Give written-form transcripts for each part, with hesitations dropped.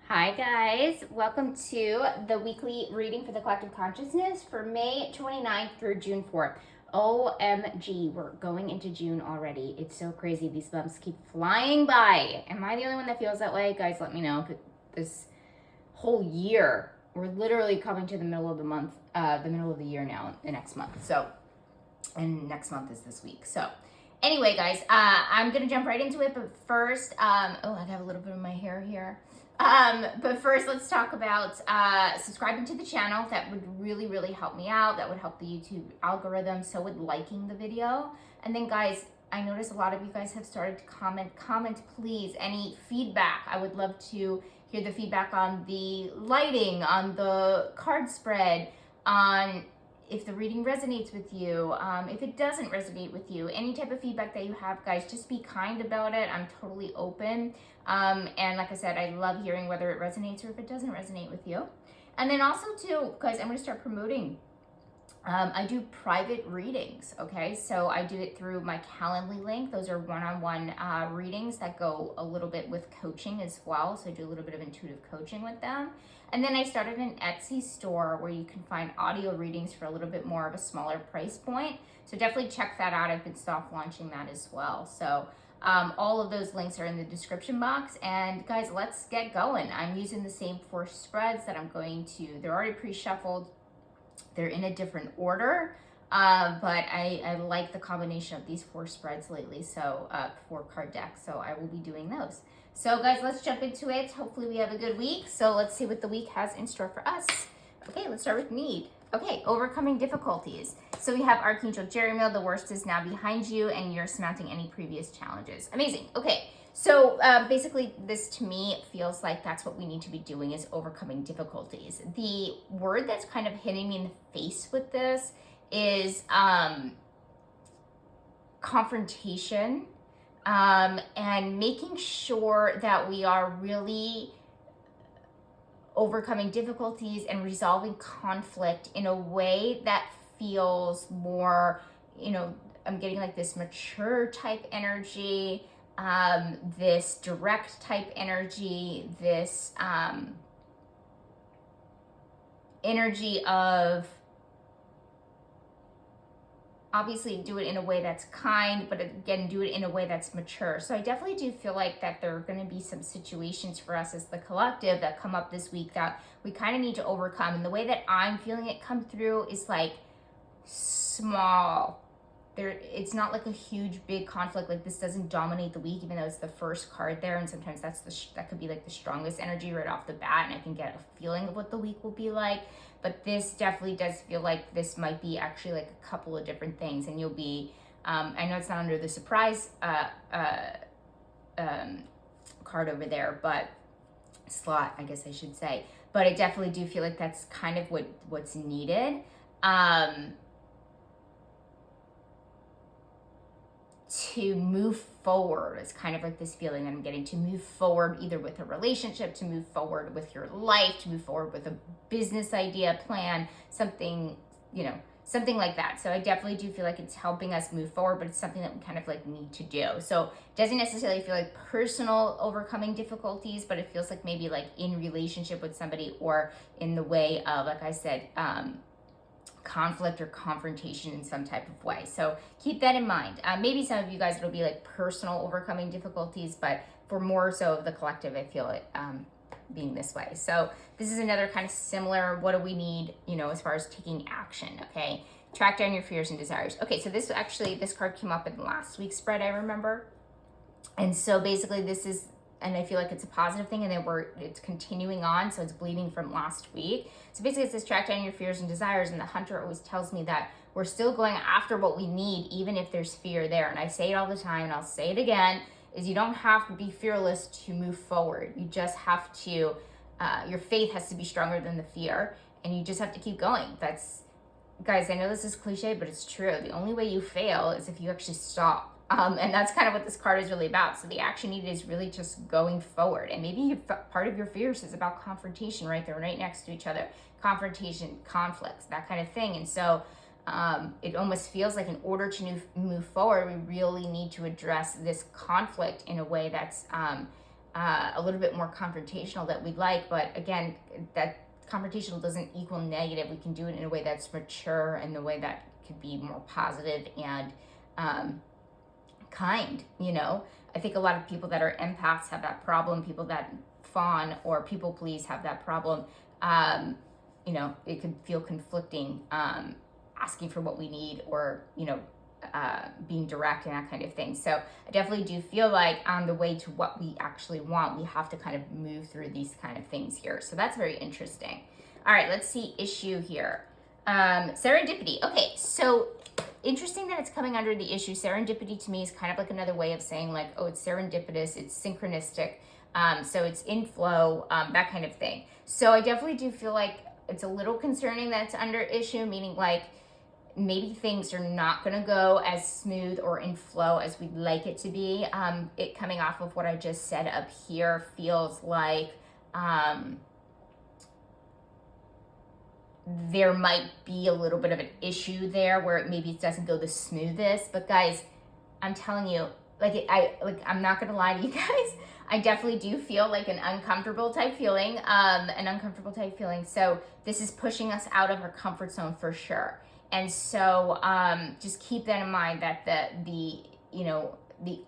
Hi guys, welcome to the weekly reading for the Collective Consciousness for May 29th through June 4th. OMG, we're going into June already. It's so crazy. These months keep flying by. Am I the only one that feels that way? Guys, let me know. This whole year, we're literally coming to the middle of the month, the middle of the year now, the next month. And next month is this week. So anyway, guys, I'm going to jump right into it. But first, I have a little bit of my hair here. But first, let's talk about subscribing to the channel. That would really, really help me out. That would help the YouTube algorithm. So would liking the video. And then, guys, I notice a lot of you guys have started to comment. Comment, please. Any feedback. I would love to hear the feedback on the lighting, on the card spread, on if the reading resonates with you, if it doesn't resonate with you, any type of feedback that you have, guys, just be kind about it. I'm totally open. And like I said, I love hearing whether it resonates or if it doesn't resonate with you. And then also too, guys, I'm going to start promoting. I do private readings, okay? So I do it through my Calendly link. Those are one-on-one readings that go a little bit with coaching as well. So I do a little bit of intuitive coaching with them. And then I started an Etsy store where you can find audio readings for a little bit more of a smaller price point. So definitely check that out. I've been soft launching that as well. So all of those links are in the description box. And guys, let's get going. I'm using the same 4 spreads that I'm going to, they're already pre-shuffled. They're in a different order, but I like the combination of these 4 spreads lately, so 4 card decks, so I will be doing those. So guys, let's jump into it. Hopefully we have a good week, so let's see what the week has in store for us. Okay, let's start with need. Okay, overcoming difficulties. So we have Archangel Jeremiel, the worst is now behind you, and you're surmounting any previous challenges. Amazing. Okay, so basically this to me feels like that's what we need to be doing is overcoming difficulties. The word that's kind of hitting me in the face with this is confrontation, and making sure that we are really overcoming difficulties and resolving conflict in a way that feels more, I'm getting like this mature type energy, this direct type energy, this energy of obviously do it in a way that's kind, but again, do it in a way that's mature. So I definitely do feel like that there are going to be some situations for us as the collective that come up this week that we kind of need to overcome. And the way that I'm feeling it come through is like small. It's not like a huge, big conflict. Like this doesn't dominate the week, even though it's the first card there. And sometimes that could be like the strongest energy right off the bat. And I can get a feeling of what the week will be like. But this definitely does feel like this might be actually like a couple of different things. And you'll be, I know it's not under the surprise card over there, but slot, I guess I should say. But I definitely do feel like that's kind of what's needed. To move forward. It's kind of like this feeling that I'm getting to move forward either with a relationship, to move forward with your life, to move forward with a business idea, plan, something, something like that. So I definitely do feel like it's helping us move forward, but it's something that we kind of like need to do. So it doesn't necessarily feel like personal overcoming difficulties, but it feels like maybe like in relationship with somebody or in the way of, like I said, conflict or confrontation in some type of way. So keep that in mind. Maybe some of you guys it'll be like personal overcoming difficulties, but for more so of the collective, I feel it being this way. So this is another kind of similar, what do we need, as far as taking action, okay? Track down your fears and desires. Okay, so this card came up in last week's spread, I remember. And so basically this is, and I feel like it's a positive thing, and then it's continuing on, so it's bleeding from last week. So basically it says track down your fears and desires, and the hunter always tells me that we're still going after what we need, even if there's fear there. And I say it all the time, and I'll say it again, is you don't have to be fearless to move forward. You just have to, your faith has to be stronger than the fear, and you just have to keep going. Guys, I know this is cliche, but it's true. The only way you fail is if you actually stop. And that's kind of what this card is really about. So the action needed is really just going forward. And maybe part of your fears is about confrontation, right? They're right next to each other. Confrontation, conflicts, that kind of thing. And so it almost feels like in order to move forward, we really need to address this conflict in a way that's a little bit more confrontational that we'd like. But again, that confrontational doesn't equal negative. We can do it in a way that's mature and the way that could be more positive and kind, you know. I think a lot of people that are empaths have that problem. People that fawn or people please have that problem. You know, it could feel conflicting, asking for what we need, or, you know, being direct and that kind of thing. So I definitely do feel like on the way to what we actually want, we have to kind of move through these kind of things here. So that's very interesting. All right, let's see issue here. Serendipity. Okay, so interesting that it's coming under the issue. Serendipity to me is kind of like another way of saying like, oh, it's serendipitous, it's synchronistic. So it's in flow, that kind of thing. So I definitely do feel like it's a little concerning that it's under issue, meaning like maybe things are not going to go as smooth or in flow as we'd like it to be. It coming off of what I just said up here feels like there might be a little bit of an issue there where maybe it doesn't go the smoothest. But guys, I'm telling you, I'm not going to lie to you guys. I definitely do feel like an uncomfortable type feeling, So this is pushing us out of our comfort zone for sure. And so just keep that in mind, that the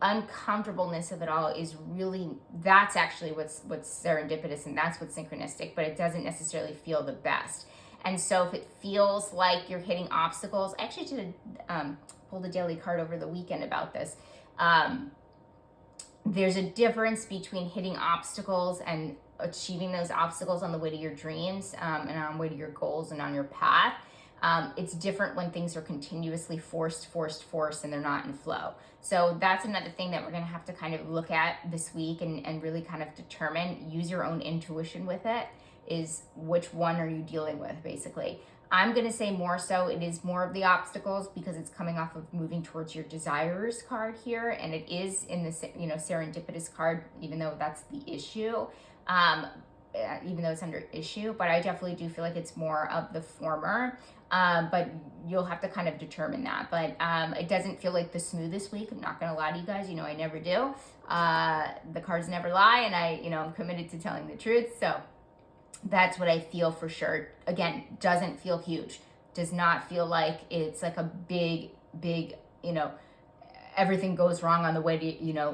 uncomfortableness of it all is really, that's actually what's serendipitous, and that's what's synchronistic, but it doesn't necessarily feel the best. And so if it feels like you're hitting obstacles, I actually did pull the daily card over the weekend about this. There's a difference between hitting obstacles and achieving those obstacles on the way to your dreams, and on the way to your goals and on your path. It's different when things are continuously forced, and they're not in flow. So that's another thing that we're going to have to kind of look at this week and really kind of determine, use your own intuition with it, is which one are you dealing with, basically. I'm going to say more so it is more of the obstacles, because it's coming off of moving towards your desires card here, and it is in the serendipitous card, even though that's the issue, even though it's under issue. But I definitely do feel like it's more of the former, but you'll have to kind of determine that. But it doesn't feel like the smoothest week. I'm not going to lie to you guys. I never do. The cards never lie, and I'm committed to telling the truth. So that's what I feel for sure. Again, doesn't feel huge. Does not feel like it's like a big, everything goes wrong on the way to,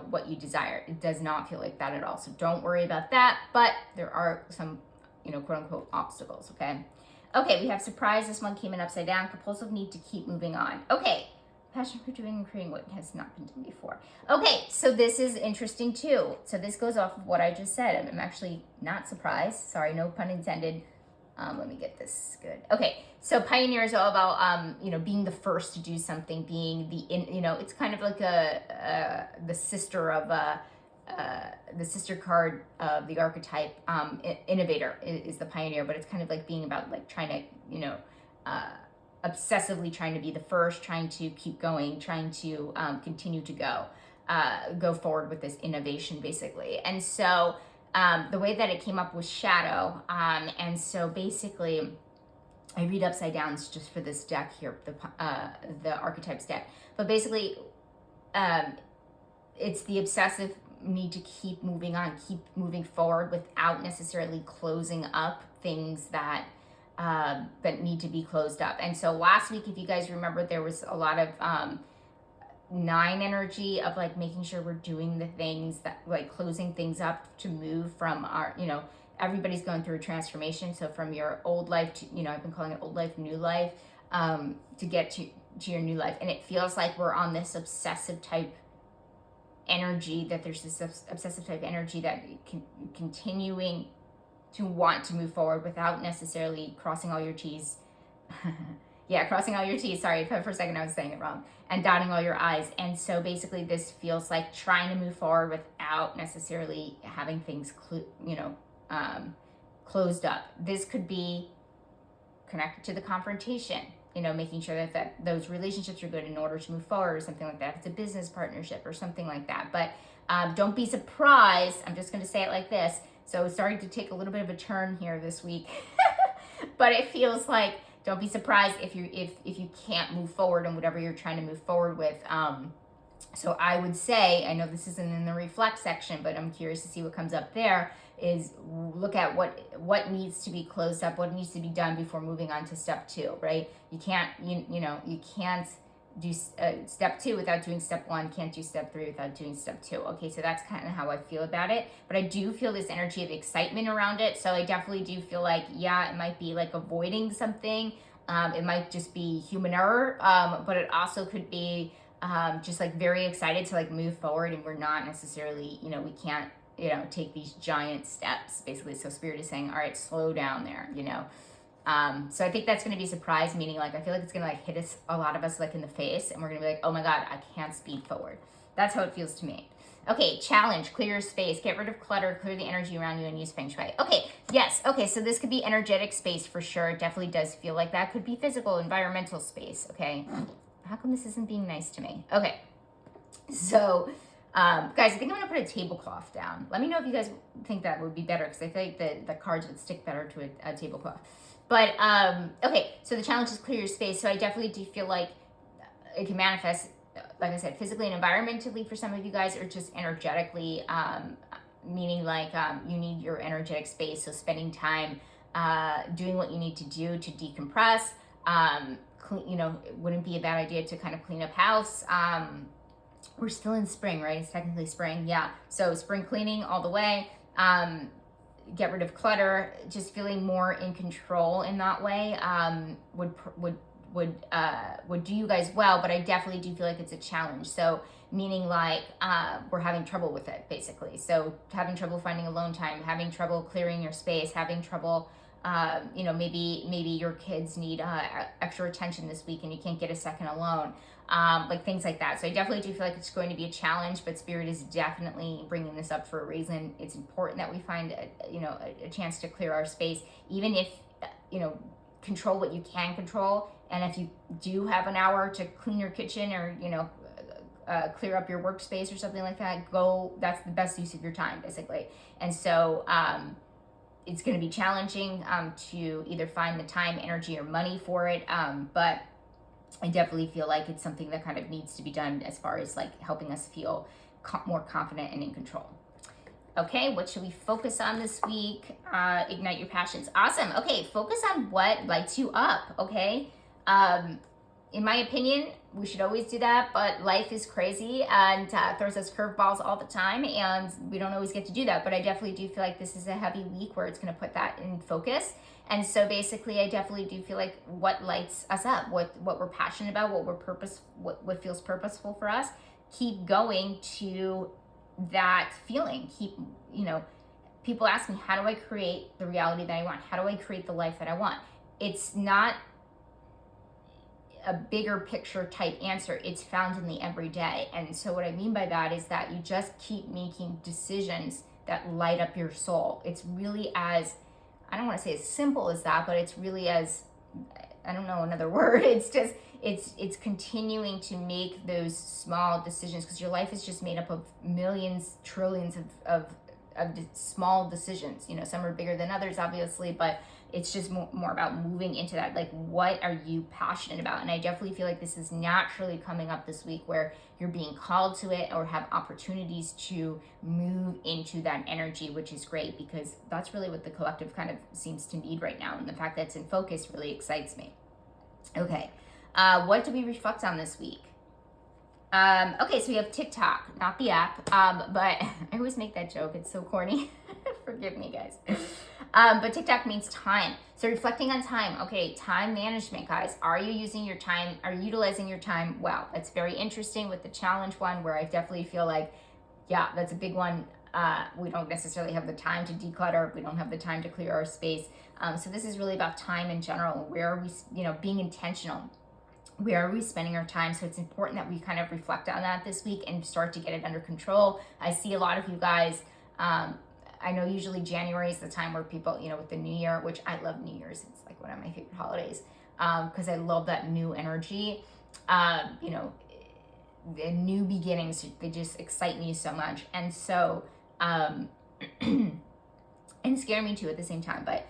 what you desire. It does not feel like that at all. So don't worry about that. But there are some, quote unquote obstacles, okay? Okay, we have surprise. This one came in upside down. Compulsive need to keep moving on. Okay. Passion for doing and creating what has not been done before. Okay, so this is interesting too. So this goes off of what I just said. I'm actually not surprised. Sorry, no pun intended. Let me get this good. Okay, so pioneer is all about being the first to do something, being it's kind of like the sister of the sister card of the archetype. Innovator is the pioneer, but it's kind of like being about like trying to obsessively trying to be the first, trying to keep going, trying to continue to go forward with this innovation, basically. And so the way that it came up was shadow. And so basically, I read upside down just for this deck here, the archetypes deck. But basically, it's the obsessive need to keep moving on, keep moving forward without necessarily closing up things that need to be closed up. And so last week, if you guys remember, there was a lot of 9 energy of like making sure we're doing the things that like closing things up to move from our, everybody's going through a transformation. So from your old life to, I've been calling it old life, new life, to get to your new life. And it feels like we're on this obsessive type energy, that there's this obsessive type energy that continuing to want to move forward without necessarily crossing all your T's. Yeah, crossing all your T's. Sorry, for a second I was saying it wrong. And dotting all your I's. And so basically this feels like trying to move forward without necessarily having things, closed up. This could be connected to the confrontation, making sure that those relationships are good in order to move forward or something like that. If it's a business partnership or something like that. But don't be surprised. I'm just going to say it like this. So it's starting to take a little bit of a turn here this week, but it feels like, don't be surprised if you can't move forward in whatever you're trying to move forward with, So I would say, I know this isn't in the reflect section, but I'm curious to see what comes up there, is look at what needs to be closed up, what needs to be done before moving on to step 2, right? You can't, you can't do step 2 without doing step 1, can't do step 3 without doing step 2. Okay, so that's kind of how I feel about it. But I do feel this energy of excitement around it. So I definitely do feel like, yeah, it might be like avoiding something. It might just be human error, but it also could be just like very excited to like move forward, and we're not necessarily, we can't, take these giant steps basically. So Spirit is saying, all right, slow down there, so I think that's going to be a surprise, meaning like I feel like it's going to like hit us, a lot of us, like in the face, and we're going to be like, oh my God, I can't speed forward. That's how it feels to me. Okay, challenge, clear your space, get rid of clutter, clear the energy around you, and use Feng Shui. Okay, yes, okay, so this could be energetic space for sure. It definitely does feel like that. Could be physical, environmental space, okay? How come this isn't being nice to me? Okay, so guys, I think I'm gonna put a tablecloth down. Let me know if you guys think that would be better, because I feel like the cards would stick better to a tablecloth. But okay, so the challenge is clear your space. So I definitely do feel like it can manifest, like I said, physically and environmentally for some of you guys, or just energetically, meaning like you need your energetic space. So spending time doing what you need to do to decompress. It wouldn't be a bad idea to kind of clean up house. We're still in spring, right? It's technically spring, yeah. So spring cleaning all the way. Get rid of clutter. Just feeling more in control in that way would do you guys well. But I definitely do feel like it's a challenge. So meaning like we're having trouble with it, basically. So having trouble finding alone time, having trouble clearing your space, having trouble. Maybe your kids need extra attention this week and you can't get a second alone, like things like that. So I definitely do feel like it's going to be a challenge, but Spirit is definitely bringing this up for a reason. It's important that we find a chance to clear our space, even if control what you can control. And if you do have an hour to clean your kitchen or clear up your workspace or something like that, that's the best use of your time, basically. And so it's going to be challenging to either find the time, energy, or money for it. But I definitely feel like it's something that kind of needs to be done as far as like helping us feel more confident and in control. Okay, what should we focus on this week? Ignite your passions. Awesome. Okay, focus on what lights you up, okay? In my opinion, we should always do that, but life is crazy and throws us curveballs all the time, and we don't always get to do that. But I definitely do feel like this is a heavy week where it's going to put that in focus. And so basically, I definitely do feel like what lights us up, what we're passionate about, what feels purposeful for us. Keep going to that feeling. People ask me, how do I create the reality that I want? How do I create the life that I want? It's not a bigger picture type answer. It's found in the everyday. And so what I mean by that is that you just keep making decisions that light up your soul. It's really as, I don't want to say as simple as that, but it's really as, I don't know another word. It's just, it's continuing to make those small decisions, because your life is just made up of millions, trillions of small decisions. Some are bigger than others, obviously, but it's just more about moving into that. Like, what are you passionate about? And I definitely feel like this is naturally coming up this week, where you're being called to it or have opportunities to move into that energy, which is great, because that's really what the collective kind of seems to need right now. And the fact that it's in focus really excites me. Okay. What do we reflect on this week? Okay, so we have TikTok, not the app, but I always make that joke. It's so corny. Forgive me, guys. But TikTok means time. So reflecting on time. Okay, time management, guys. Are you using your time? Are you utilizing your time well? That's very interesting with the challenge one, where I definitely feel like, yeah, that's a big one. We don't necessarily have the time to declutter. We don't have the time to clear our space. So this is really about time in general. Where are we, being intentional? Where are we spending our time? So it's important that we kind of reflect on that this week and start to get it under control. I see a lot of you guys, I know usually January is the time where people, with the new year, which I love New Year's. It's like one of my favorite holidays, because I love that new energy. The new beginnings, they just excite me so much. And so, and scare me too at the same time. But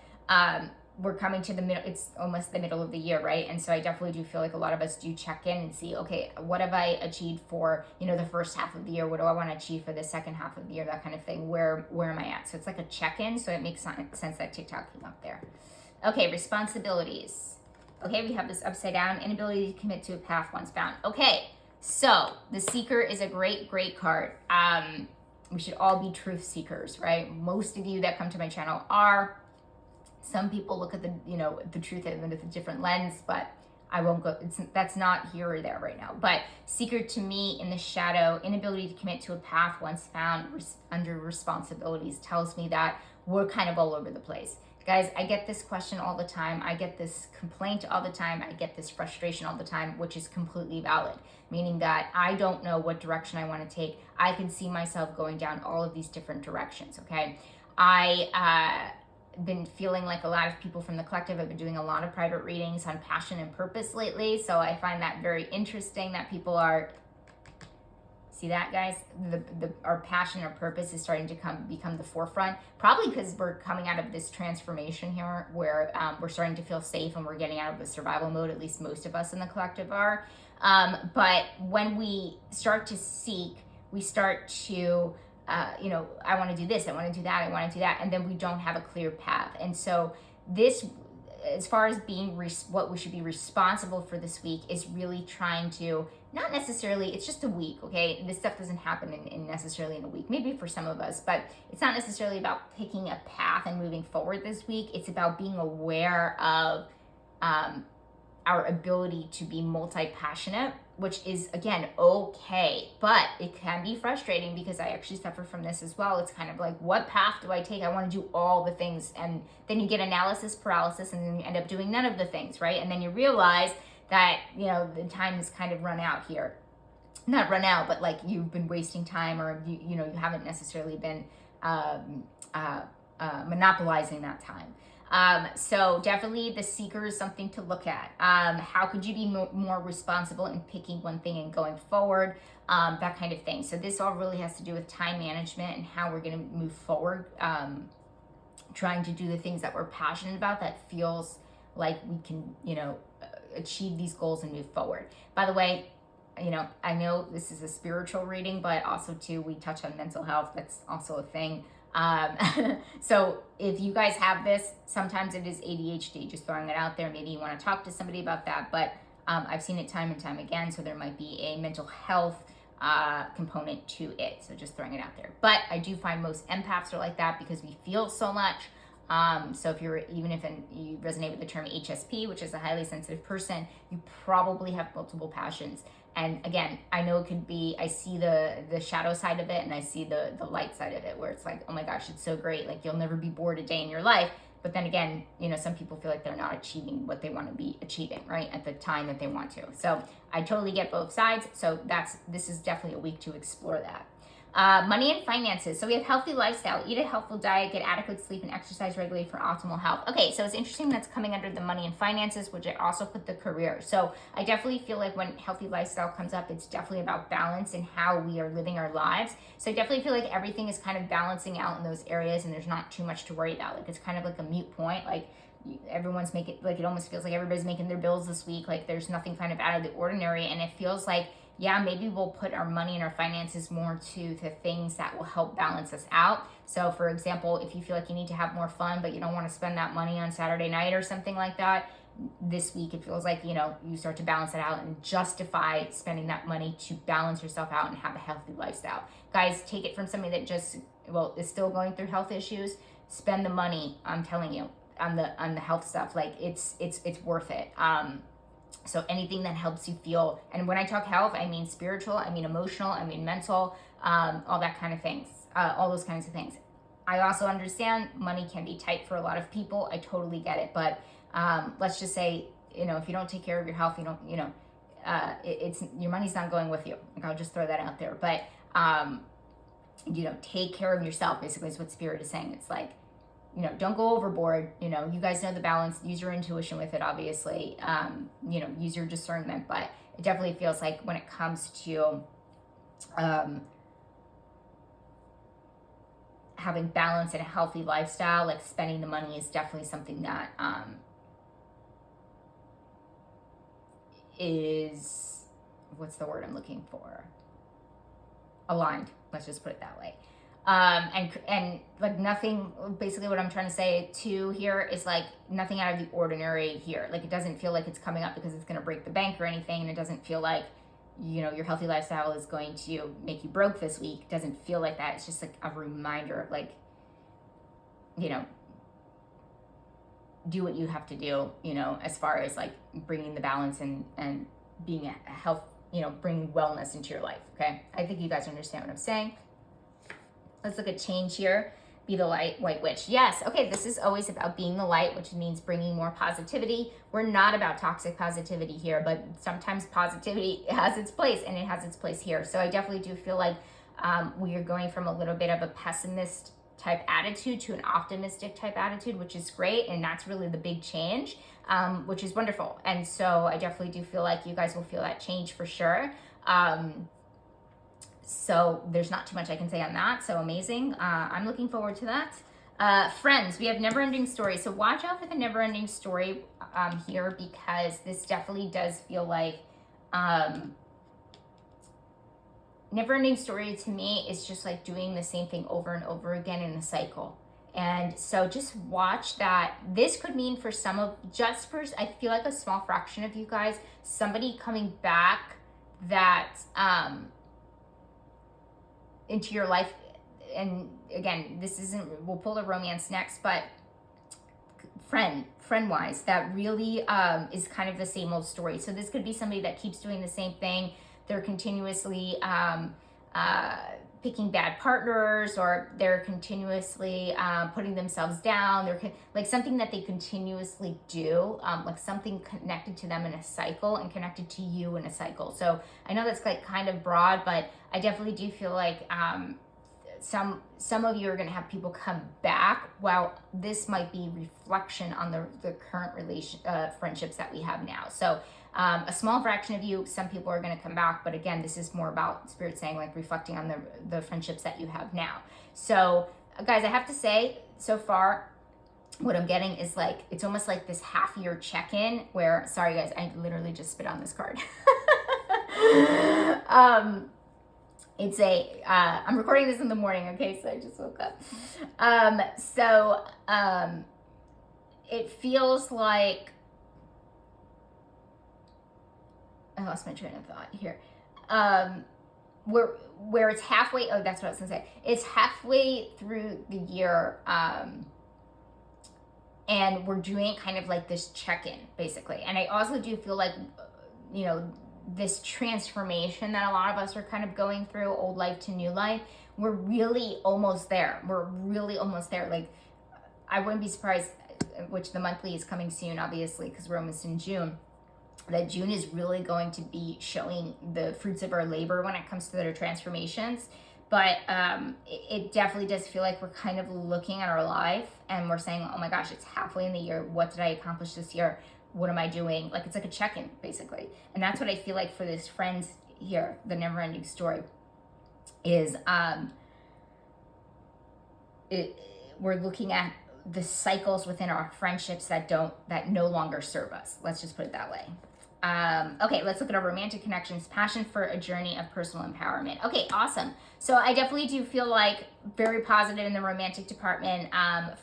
we're coming to the middle, it's almost the middle of the year, right? And so I definitely do feel like a lot of us do check in and see, okay, what have I achieved for, the first half of the year? What do I want to achieve for the second half of the year? That kind of thing. Where am I at? So it's like a check-in. So it makes sense that TikTok came up there. Okay, responsibilities. Okay, we have this upside down, inability to commit to a path once found. Okay, so the Seeker is a great, great card. We should all be truth seekers, right? Most of you that come to my channel are. Some people look at the truth with a different lens, but I won't go, that's not here or there right now. But Seeker, to me, in the shadow, inability to commit to a path once found under responsibilities, tells me that we're kind of all over the place. Guys, I get this question all the time. I get this complaint all the time. I get this frustration all the time, which is completely valid, meaning that I don't know what direction I want to take. I can see myself going down all of these different directions, okay? Been feeling like a lot of people from the collective have been doing a lot of private readings on passion and purpose lately, so I find that very interesting that people are, see that, guys? Our passion or purpose is starting to become the forefront, probably because we're coming out of this transformation here where we're starting to feel safe and we're getting out of the survival mode, at least most of us in the collective are. But when we start to seek, we start to I want to do this, I want to do that, I want to do that, and then we don't have a clear path. And so this, as far as being what we should be responsible for this week, is really trying to, not necessarily, it's just a week, okay? This stuff doesn't happen in necessarily in a week, maybe for some of us, but it's not necessarily about picking a path and moving forward this week. It's about being aware of our ability to be multi-passionate, which is, again, okay, but it can be frustrating because I actually suffer from this as well. It's kind of like, what path do I take? I want to do all the things, and then you get analysis paralysis, and then you end up doing none of the things, right? And then you realize that, the time has kind of run out here. Not run out, but like you've been wasting time, or you haven't necessarily been monopolizing that time. So definitely the Seeker is something to look at. How could you be more responsible in picking one thing and going forward? That kind of thing. So this all really has to do with time management and how we're going to move forward, trying to do the things that we're passionate about, that feels like we can, achieve these goals and move forward. By the way, I know this is a spiritual reading, but also too, we touch on mental health. That's also a thing. So if you guys have this, sometimes it is ADHD, just throwing it out there. Maybe you want to talk to somebody about that, but I've seen it time and time again. So there might be a mental health component to it. So just throwing it out there. But I do find most empaths are like that because we feel so much. So if you resonate with the term HSP, which is a highly sensitive person, you probably have multiple passions. And again, I know it could be, I see the shadow side of it, and I see the light side of it, where it's like, oh my gosh, it's so great. Like, you'll never be bored a day in your life. But then again, some people feel like they're not achieving what they want to be achieving, right, at the time that they want to. So I totally get both sides. So this is definitely a week to explore that. Money and finances. So we have healthy lifestyle, eat a healthful diet, get adequate sleep, and exercise regularly for optimal health. Okay, so it's interesting that's coming under the money and finances, which I also put the career. So I definitely feel like when healthy lifestyle comes up, it's definitely about balance and how we are living our lives. So I definitely feel like everything is kind of balancing out in those areas, and there's not too much to worry about. Like, it's kind of like a mute point. Like, everyone's making, like, it almost feels like everybody's making their bills this week. Like, there's nothing kind of out of the ordinary, and it feels like, yeah, maybe we'll put our money and our finances more to the things that will help balance us out. So for example, if you feel like you need to have more fun, but you don't want to spend that money on Saturday night or something like that, this week it feels like, you start to balance it out and justify spending that money to balance yourself out and have a healthy lifestyle. Guys, take it from somebody that is still going through health issues. Spend the money, I'm telling you, on the health stuff. Like, it's worth it. So anything that helps you feel, and when I talk health, I mean spiritual, I mean emotional, I mean mental, all that kind of things, all those kinds of things. I also understand money can be tight for a lot of people. I totally get it. But let's just say, if you don't take care of your health, it's your money's not going with you. Like, I'll just throw that out there. But, take care of yourself, basically, is what Spirit is saying. It's like, don't go overboard. You guys know the balance. Use your intuition with it, obviously. Use your discernment. But it definitely feels like when it comes to having balance and a healthy lifestyle, like spending the money is definitely something that is, what's the word I'm looking for? Aligned. Let's just put it that way. And like nothing, basically what I'm trying to say too here is like nothing out of the ordinary here. Like it doesn't feel like it's coming up because it's going to break the bank or anything. And it doesn't feel like, you know, your healthy lifestyle is going to make you broke this week. It doesn't feel like that. It's just like a reminder of like, you know, do what you have to do, you know, as far as like bringing the balance and being a health, you know, bringing wellness into your life. Okay. I think you guys understand what I'm saying. Let's look at change here. Be the light, white witch. Yes. Okay. This is always about being the light, which means bringing more positivity. We're not about toxic positivity here, but sometimes positivity has its place, and it has its place here. So I definitely do feel like we are going from a little bit of a pessimist type attitude to an optimistic type attitude, which is great. And that's really the big change, which is wonderful. And so I definitely do feel like you guys will feel that change for sure. So there's not too much I can say on that. So amazing. I'm looking forward to that. Friends, we have never ending story. So watch out for the never ending story here, because this definitely does feel like never ending story to me is just like doing the same thing over and over again in a cycle. And so just watch that. This could mean for some of, just for, I feel like a small fraction of you guys, somebody coming back that, into your life. And again, this isn't, we'll pull the romance next, but friend wise, that really is kind of the same old story. So this could be somebody that keeps doing the same thing. They're continuously picking bad partners, or they're continuously putting themselves down. They're like something that they continuously do, like something connected to them in a cycle and connected to you in a cycle. So I know that's like kind of broad, but I definitely do feel like some of you are going to have people come back. While this might be reflection on the current friendships that we have now. So a small fraction of you, some people are going to come back, but again, this is more about Spirit saying like reflecting on the friendships that you have now. So guys, I have to say, so far what I'm getting is like, it's almost like this half year check-in where, sorry guys, I literally just spit on this card. It's I'm recording this in the morning, okay, so I just woke up. It feels like, I lost my train of thought here. Where it's halfway, oh, that's what I was gonna say. It's halfway through the year, and we're doing kind of like this check-in, basically. And I also do feel like, you know, this transformation that a lot of us are kind of going through, old life to new life, we're really almost there. We're really almost there. Like, I wouldn't be surprised, which the monthly is coming soon, obviously, because we're almost in June, that June is really going to be showing the fruits of our labor when it comes to their transformations. But it definitely does feel like we're kind of looking at our life and we're saying, oh my gosh, it's halfway in the year. What did I accomplish this year? What am I doing? Like, it's like a check-in, basically. And that's what I feel like for this friends here, the never-ending story, is we're looking at the cycles within our friendships that no longer serve us. Let's just put it that way. Okay, let's look at our romantic connections. Passion for a journey of personal empowerment. Okay, awesome. So I definitely do feel like very positive in the romantic department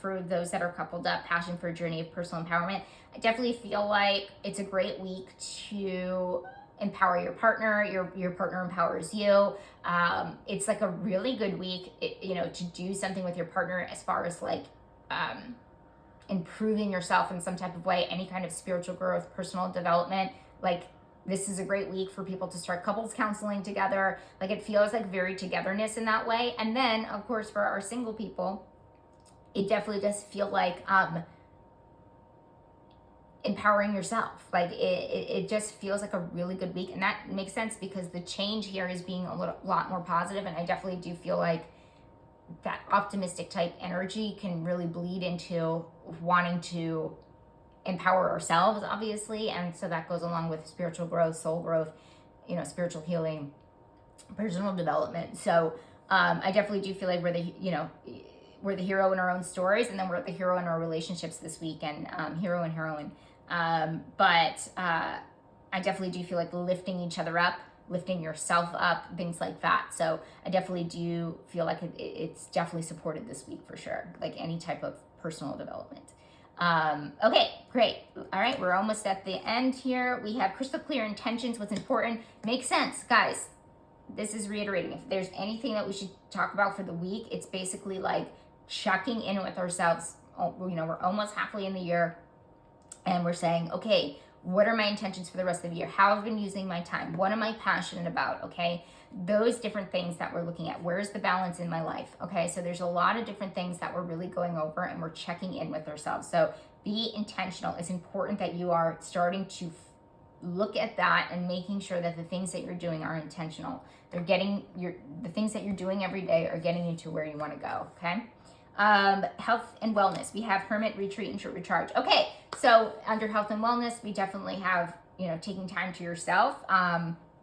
for those that are coupled up. Passion for a journey of personal empowerment. I definitely feel like it's a great week to empower your partner. Your partner empowers you. It's like a really good week, to do something with your partner as far as like improving yourself in some type of way, any kind of spiritual growth, personal development. Like, this is a great week for people to start couples counseling together. Like, it feels like very togetherness in that way. And then, of course, for our single people, it definitely does feel like empowering yourself. Like, it just feels like a really good week. And that makes sense because the change here is being a lot more positive. And I definitely do feel like that optimistic type energy can really bleed into wanting to empower ourselves, obviously. And so that goes along with spiritual growth, soul growth, spiritual healing, personal development. So I definitely do feel like we're we're the hero in our own stories, and then we're the hero in our relationships this week, and hero and heroine. But I definitely do feel like lifting each other up, lifting yourself up, things like that. So I definitely do feel like it's definitely supported this week for sure, like any type of personal development. Okay, great. All right, we're almost at the end here. We have crystal clear intentions, what's important. Makes sense, guys. This is reiterating. If there's anything that we should talk about for the week, it's basically like checking in with ourselves. We're almost halfway in the year, and we're saying, okay, what are my intentions for the rest of the year? How have I been using my time? What am I passionate about? Okay, those different things that we're looking at. Where's the balance in my life? Okay, so there's a lot of different things that we're really going over, and we're checking in with ourselves. So be intentional. It's important that you are starting to look at that and making sure that the things that you're doing are intentional. The things that you're doing every day are getting you to where you want to go. Okay. Health and wellness. We have hermit, retreat, and recharge. Okay, so under health and wellness, we definitely have, taking time to yourself.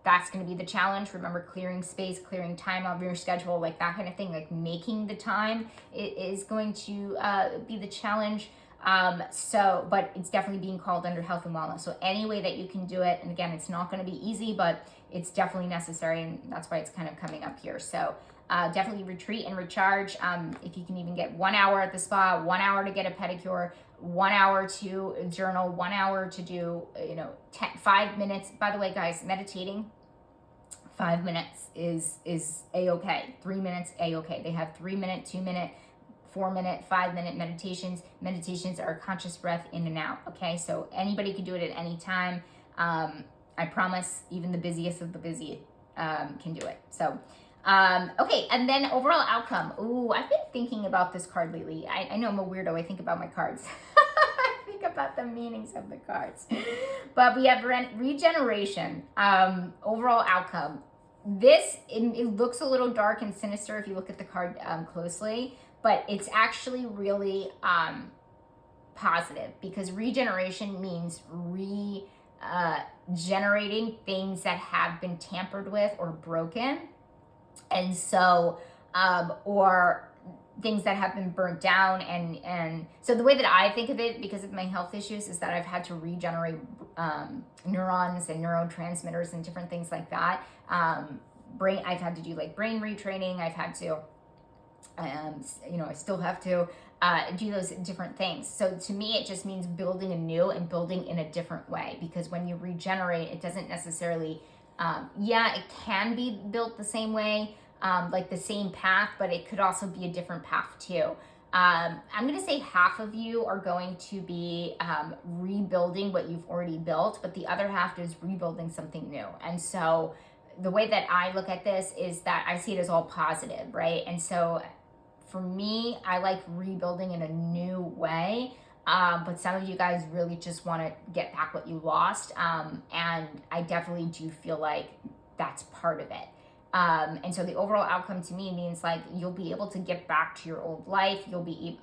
That's going to be the challenge. Remember, clearing space, clearing time on your schedule, like that kind of thing, like making the time is going to be the challenge. But it's definitely being called under health and wellness. So any way that you can do it, and again, it's not going to be easy, but it's definitely necessary, and that's why it's kind of coming up here. So definitely retreat and recharge. If you can even get 1 hour at the spa, 1 hour to get a pedicure, 1 hour to journal, 1 hour to do, 5 minutes. By the way, guys, meditating, 5 minutes is a-okay. 3 minutes, a-okay. They have 3 minute, 2 minute, 4 minute, 5 minute meditations. Meditations are conscious breath in and out. Okay, so anybody can do it at any time. I promise, even the busiest of the busy can do it. So, okay, and then overall outcome. Ooh, I've been thinking about this card lately. I know I'm a weirdo. I think about my cards. I think about the meanings of the cards. But we have regeneration, overall outcome. It looks a little dark and sinister if you look at the card closely, but it's actually really positive, because regeneration means generating things that have been tampered with or broken. And so, or things that have been burnt down. And so the way that I think of it, because of my health issues, is that I've had to regenerate neurons and neurotransmitters and different things like that. I've had to do like brain retraining. I've had to, I still have to do those different things. So to me, it just means building anew and building in a different way, because when you regenerate, it doesn't necessarily, it can be built the same way, like the same path, but it could also be a different path too. I'm going to say half of you are going to be rebuilding what you've already built, but the other half is rebuilding something new. And so the way that I look at this is that I see it as all positive, right? And so for me, I like rebuilding in a new way. But some of you guys really just want to get back what you lost. And I definitely do feel like that's part of it. And so the overall outcome to me means like you'll be able to get back to your old life. You'll be,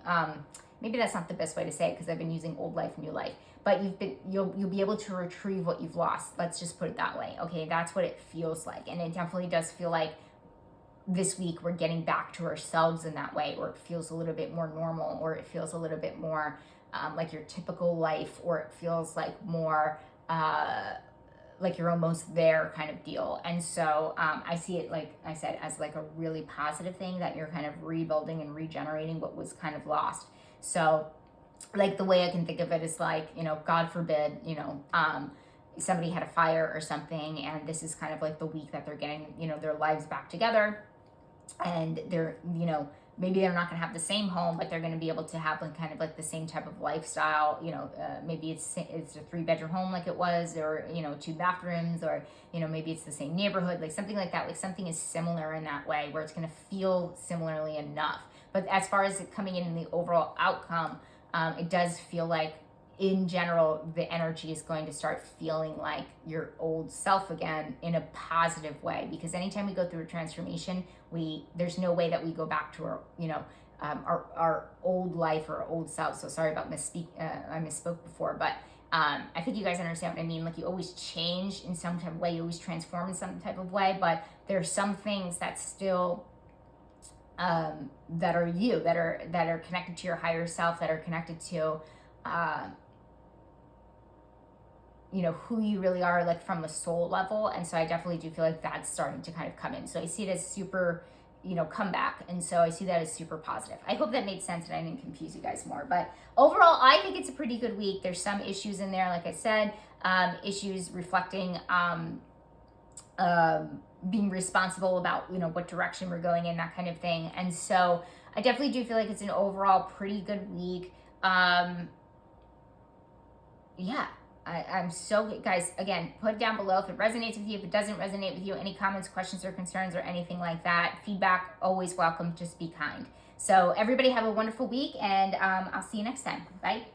maybe that's not the best way to say it, because I've been using old life, new life. But you'll be able to retrieve what you've lost. Let's just put it that way. Okay, that's what it feels like. And it definitely does feel like this week we're getting back to ourselves in that way, or it feels a little bit more normal, or it feels a little bit more like your typical life, or it feels like more like you're almost there kind of deal. And so I see it, like I said, as like a really positive thing, that you're kind of rebuilding and regenerating what was kind of lost. So like the way I can think of it is like, God forbid, somebody had a fire or something, and this is kind of like the week that they're getting, their lives back together, and they're, maybe they're not going to have the same home, but they're going to be able to have like kind of like the same type of lifestyle. Maybe it's a 3-bedroom home like it was, or 2 bathrooms, or maybe it's the same neighborhood, like something like that. Like something is similar in that way, where it's going to feel similarly enough. But as far as it coming in the overall outcome, it does feel like, in general, the energy is going to start feeling like your old self again, in a positive way. Because anytime we go through a transformation, there's no way that we go back to our old life or old self. So sorry about I misspoke before, but I think you guys understand what I mean. Like, you always change in some type of way, you always transform in some type of way, but there's some things that still that are you, that are connected to your higher self, that are connected to you know, who you really are, like from a soul level. And so I definitely do feel like that's starting to kind of come in. So I see it as super, you know, comeback. And so I see that as super positive. I hope that made sense and I didn't confuse you guys more. But overall, I think it's a pretty good week. There's some issues in there, like I said, issues reflecting being responsible about, you know, what direction we're going in, that kind of thing. And so I definitely do feel like it's an overall pretty good week. Yeah. I'm so, guys, again, put it down below if it resonates with you, if it doesn't resonate with you, any comments, questions, or concerns, or anything like that. Feedback, always welcome. Just be kind. So everybody have a wonderful week, and I'll see you next time. Bye.